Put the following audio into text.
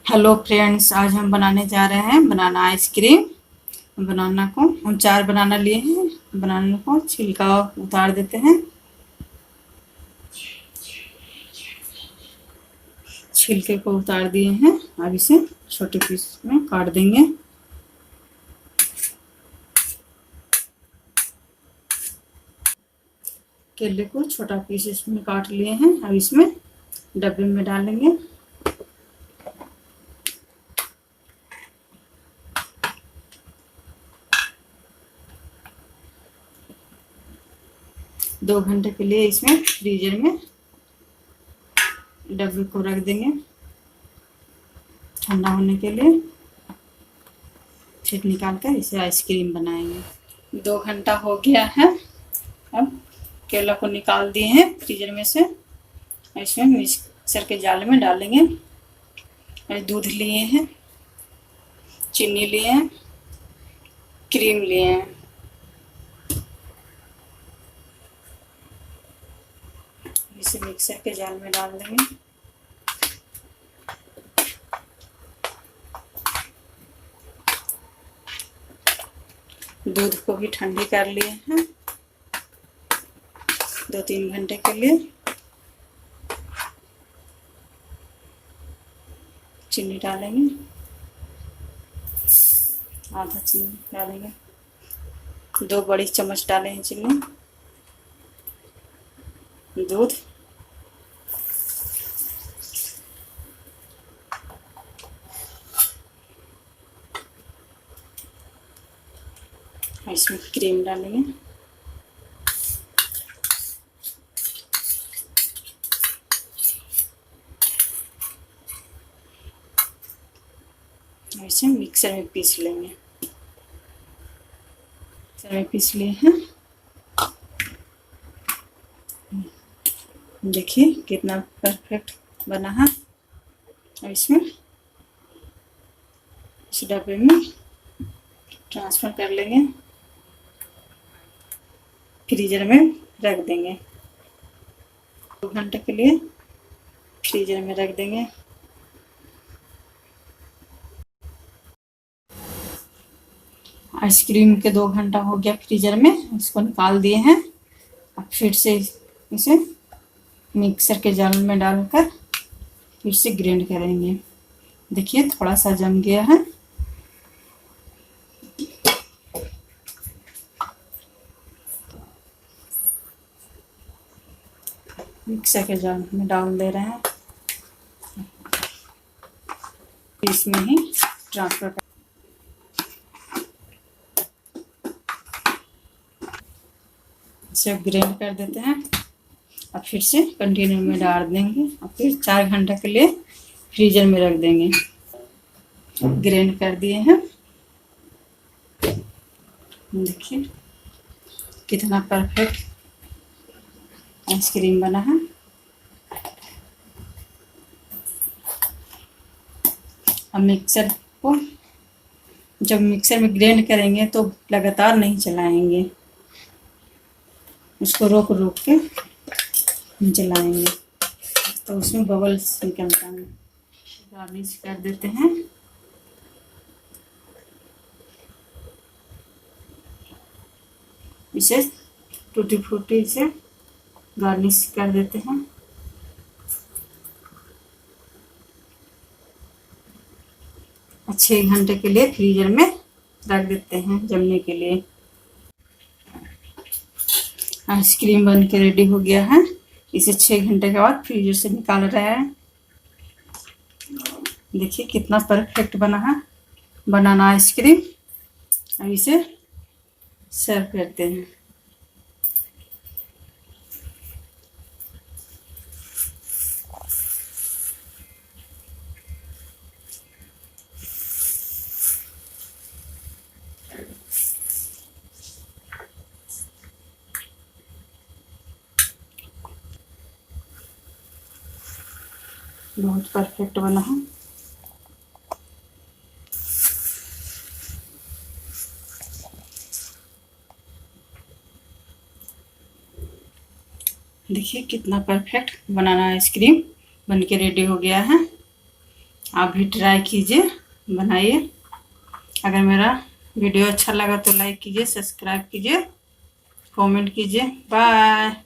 Hello friends, आज हम बनाने जा रहे हैं बनाना आइसक्रीम। बनाना को हम 4 बनाना लिए हैं। बनाना को छिलका उतार देते हैं। छिलके को उतार दिए हैं। अब इसे छोटे पीस में काट देंगे। केले को छोटा पीस इसमें काट लिए हैं। अब इसमें डब्बे में डालेंगे। दो घंटे के लिए इसमें फ्रीजर में डब्बे को रख देंगे ठंडा होने के लिए। फिर निकाल कर इसे आइसक्रीम बनाएंगे। 2 घंटा हो गया है। अब केला को निकाल दिए हैं फ्रीजर में से। इसमें मिक्सर के जाल में डालेंगे। दूध लिए हैं, चीनी लिए हैं, क्रीम लिए हैं। इसे मिक्सर के जाल में डाल देंगे। दूध को भी ठंडी कर लिए हैं 2-3 घंटे के लिए। चीनी डालेंगे, आधा चीनी डालेंगे। 2 बड़ी चम्मच डाले हैं चीनी। दूध, इसमें क्रीम डालेंगे। इसे मिक्सर में पीस लेंगे। मिक्सर में पीस लिए हैं। देखिए कितना परफेक्ट बना है। और इसमें इस डब्बे में ट्रांसफर कर लेंगे। फ्रीजर में रख देंगे। 2 घंटे के लिए फ्रीजर में रख देंगे। आइसक्रीम के 2 घंटा हो गया फ्रीजर में। इसको निकाल दिए हैं। अब फिर से इसे मिक्सर के जार में डालकर फिर से ग्राइंड करेंगे। देखिए थोड़ा सा जम गया है। मिक्सर के जार में डाल दे रहे हैं। इसमें ही ट्रांसफर कर इसे ग्राइंड कर देते हैं। अब फिर से कंटेनर में डाल देंगे और फिर 4 घंटे के लिए फ्रीजर में रख देंगे। ग्राइंड कर दिए हैं। देखिए कितना परफेक्ट आइसक्रीम बना है। अब मिक्सर को जब मिक्सर में ग्राइंड करेंगे तो लगातार नहीं चलाएंगे, उसको रोक रोक के चलाएंगे तो उसमें बबल्स निकलता है। गार्निश कर देते हैं। इसे टूटी फ्रूटी से गार्निश कर देते हैं। और 6 घंटे के लिए फ्रीजर में रख देते हैं जमने के लिए। आइसक्रीम बन के रेडी हो गया है। इसे 6 घंटे के बाद फ्रीजर से निकाल रहे हैं। देखिए कितना परफेक्ट बना है बनाना आइसक्रीम। अब इसे सर्व करते हैं। बहुत परफेक्ट बना है। देखिए कितना परफेक्ट बनाना आइसक्रीम बन के रेडी हो गया है। आप भी ट्राई कीजिए, बनाइए। अगर मेरा वीडियो अच्छा लगा तो लाइक कीजिए, सब्सक्राइब कीजिए, कमेंट कीजिए। बाय।